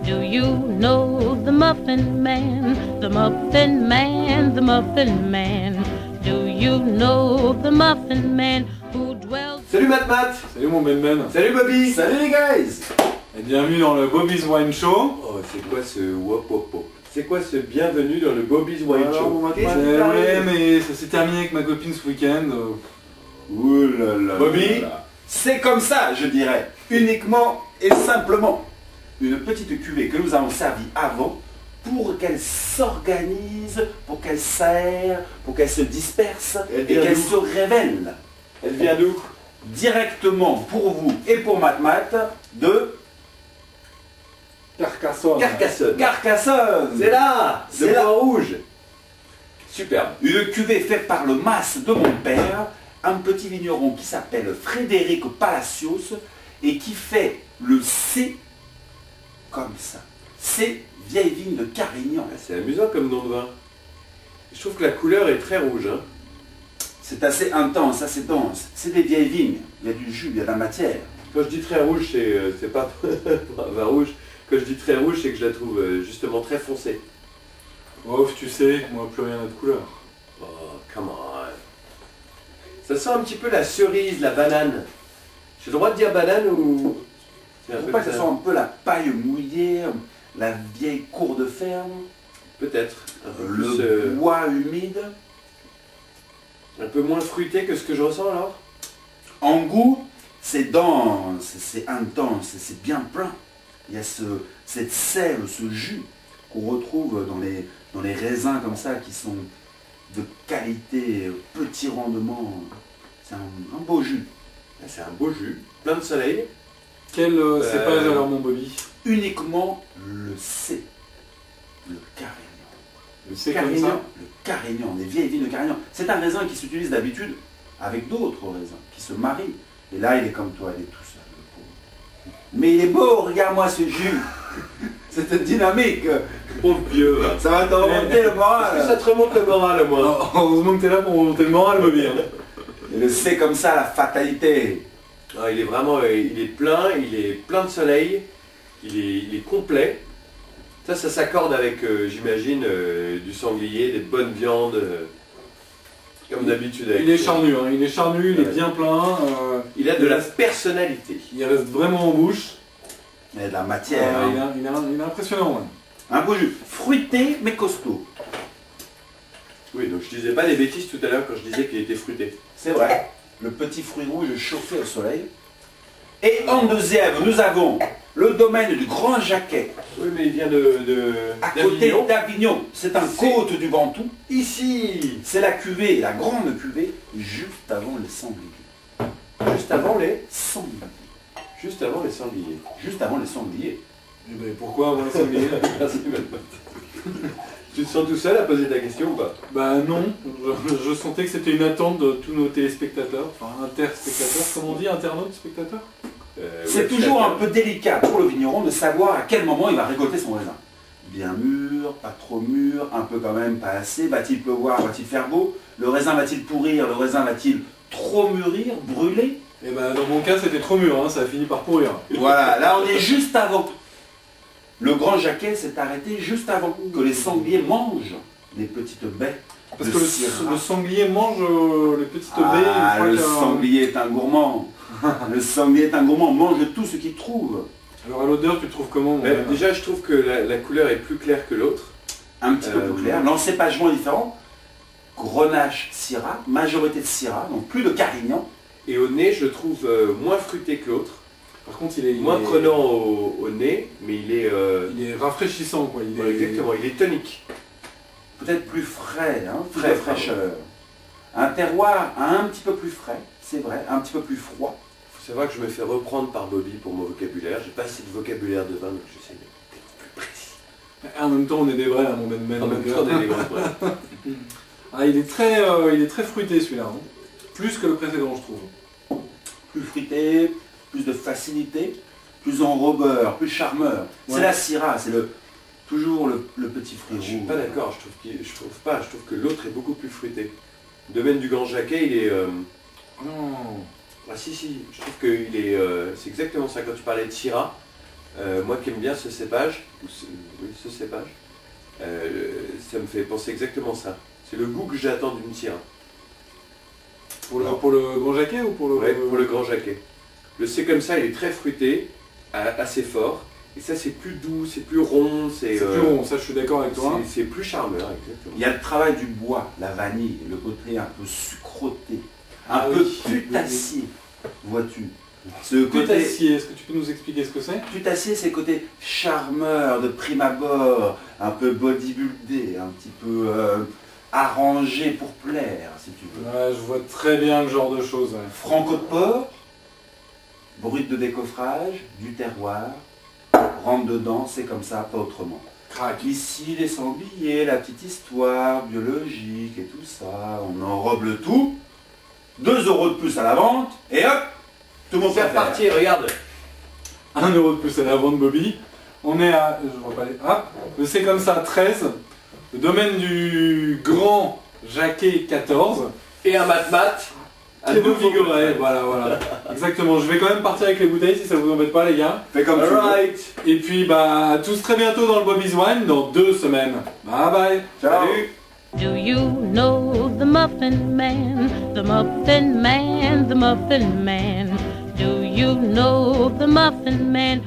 Do you know the Muffin Man, the Muffin Man, the Muffin Man? Do you know the Muffin Man who dwells... Salut Matt. Salut mon Ben. Salut Bobby. Salut les guys. Et bienvenue dans le Bobby's Wine Show. Oh, c'est quoi ce wop wop wop? C'est quoi ce bienvenue dans le Bobby's Wine Show? Ouais, mais ça s'est terminé avec ma copine ce week-end. Ouh là là. Bobby, c'est comme ça, je dirais. Uniquement et simplement. Une petite cuvée que nous avons servi avant pour qu'elle s'organise, pour qu'elle serre, pour qu'elle se disperse et qu'elle se révèle. Elle vient d'où? Directement pour vous et pour Matt de Carcassonne. Carcassonne. C'est là. C'est là rouge. Superbe. Une cuvée faite par le mas de mon père, un petit vigneron qui s'appelle Frédéric Palacios et qui fait le C comme ça. C'est vieille vigne de Carignan. C'est amusant comme nom de vin. Je trouve que la couleur est très rouge. Hein. C'est assez intense, assez dense. C'est des vieilles vignes. Il y a du jus, il y a de la matière. Quand je dis très rouge, c'est pas un vin rouge. Quand je dis très rouge, c'est que je la trouve justement très foncée. Oh, tu sais, moi plus rien n'a de couleur. Oh, come on. Ça sent un petit peu la cerise, la banane. J'ai le droit de dire banane ou... Je ne trouve pas que ça sent un peu la paille mouillée, la vieille cour de ferme, peut-être. le bois humide. Un peu moins fruité que ce que je ressens alors. En goût, c'est dense, c'est intense, c'est bien plein. Il y a cette sève, ce jus qu'on retrouve dans les raisins comme ça qui sont de qualité, petit rendement. C'est un beau jus. C'est un beau jus, plein de soleil. Quel cépage alors mon Bobby? Uniquement le C, le Carignan. Le C comme ça? Le Carignan, les vieilles vignes de Carignan. C'est un raisin qui s'utilise d'habitude avec d'autres raisins, qui se marient. Et là, il est comme toi, il est tout seul, le pauvre. Mais il est beau, regarde-moi ce jus. Cette dynamique. Pauvre vieux. Ça va te remonter le moral. Est-ce que ça te remonte le moral au moins? Heureusement que t'es là pour remonter le moral, Bobby. Hein. Et le C comme ça, la fatalité. Ah, il est vraiment, il est plein de soleil, il est complet. Ça s'accorde avec, j'imagine, du sanglier, des bonnes viandes, comme d'habitude. Il est charnu, hein. Il est charnu, il est bien plein. Il a de la personnalité. Il reste vraiment en bouche. Il y a de la matière. Il est impressionnant. Ouais. Un beau jus, fruité mais costaud. Oui, donc je disais pas des bêtises tout à l'heure quand je disais qu'il était fruité. C'est vrai. Le petit fruit rouge chauffé au soleil. Et en deuxième, nous avons le domaine du Grand Jacquet. Oui, mais il vient à côté d'Avignon. C'est un côte du Ventoux. Ici, c'est la cuvée, la grande cuvée, juste avant les sangliers. Juste avant les sangliers. Juste avant les sangliers. Juste avant les sangliers. Et ben, pourquoi avant les sangliers? Merci, tu te sens tout seul à poser ta question ou pas? Bah non, je sentais que c'était une attente de tous nos téléspectateurs, enfin interspectateurs, comment on dit, internautes, spectateurs? C'est toujours un peu délicat pour le vigneron de savoir à quel moment il va récolter son raisin. Bien mûr, pas trop mûr, un peu quand même, pas assez, va-t-il pleuvoir, va-t-il faire beau? Le raisin va-t-il pourrir, le raisin va-t-il trop mûrir, brûler? Et ben dans mon cas c'était trop mûr, hein, ça a fini par pourrir. Voilà, là on est juste avant. Le Grand Jacquet s'est arrêté juste avant que les sangliers mangent les petites baies. Parce que le sanglier mange les petites baies. Ah, le sanglier est un gourmand. Le sanglier est un gourmand, mange tout ce qu'il trouve. Alors à l'odeur, tu le trouves comment? Déjà, je trouve que la couleur est plus claire que l'autre. Un petit peu plus clair. L'encépagement est différent. Grenache, Syrah, majorité de Syrah, donc plus de Carignan. Et au nez, je le trouve moins fruité que l'autre. Par contre, il est moins prenant au nez, mais il est rafraîchissant, quoi. Exactement, il est tonique. Peut-être plus frais, hein, frais, fraîcheur. Un terroir un petit peu plus frais, c'est vrai, un petit peu plus froid. C'est vrai que je me fais reprendre par Bobby pour mon vocabulaire. J'ai pas assez de vocabulaire de vin, donc j'essaie d'être plus précis. En même temps, on est des vrais, hein, mon Ben. En même temps, on est des vrais. Ah, il est très fruité celui-là, hein. Plus que le précédent, je trouve. Plus fruité, plus de facilité, plus enrobeur, plus charmeur. Ouais. C'est la Syrah, c'est toujours le petit fruit rouge. Je suis pas d'accord, je trouve que l'autre est beaucoup plus fruité. Le domaine du Grand Jacquet, il est... Non. Ah si, je trouve que c'est exactement ça. Quand tu parlais de Syrah, Moi qui aime bien ce cépage, oui, ce cépage, ça me fait penser exactement ça. C'est le goût que j'attends d'une Syrah. Pour le Grand Jacquet ou pour le... Ouais, pour le Grand Jacquet. Le c'est comme ça, il est très fruité, assez fort. Et ça c'est plus doux, c'est plus rond. C'est plus rond, ça je suis d'accord avec toi. C'est plus charmeur, exactement. Il y a le travail du bois, la vanille, le côté un peu sucroté, un Ah peu oui. putassier, vois-tu. Ce côté Putassier, est-ce que tu peux nous expliquer ce que c'est? putassier, c'est le côté charmeur de prime abord, un peu bodybuildé, un petit peu arrangé pour plaire, si tu veux. Ouais, je vois très bien le genre de choses. Ouais. Franco de porc, brut de décoffrage, du terroir, rentre dedans, c'est comme ça, pas autrement. Crac. Ici, les sangliers, la petite histoire biologique et tout ça, on enrobe le tout, 2 € de plus à la vente, et hop, tout le monde C'est fait reparti, regarde. 1 € de plus à la vente, Bobby. On est à... Je vois pas les... Hop. Le C'est comme ça, 13. Le domaine du Grand Jacquet, 14. Et un mat-mat. Qui est Vigoret, voilà. Exactement, je vais quand même partir avec les bouteilles si ça vous embête pas les gars. Fais comme tu veux. Alright. Et puis bah à tous très bientôt dans le Bobby's Wine dans 2 semaines. Bye bye. Ciao. Salut. Do you know the Muffin Man, the Muffin Man, the Muffin Man? Do you know the Muffin Man?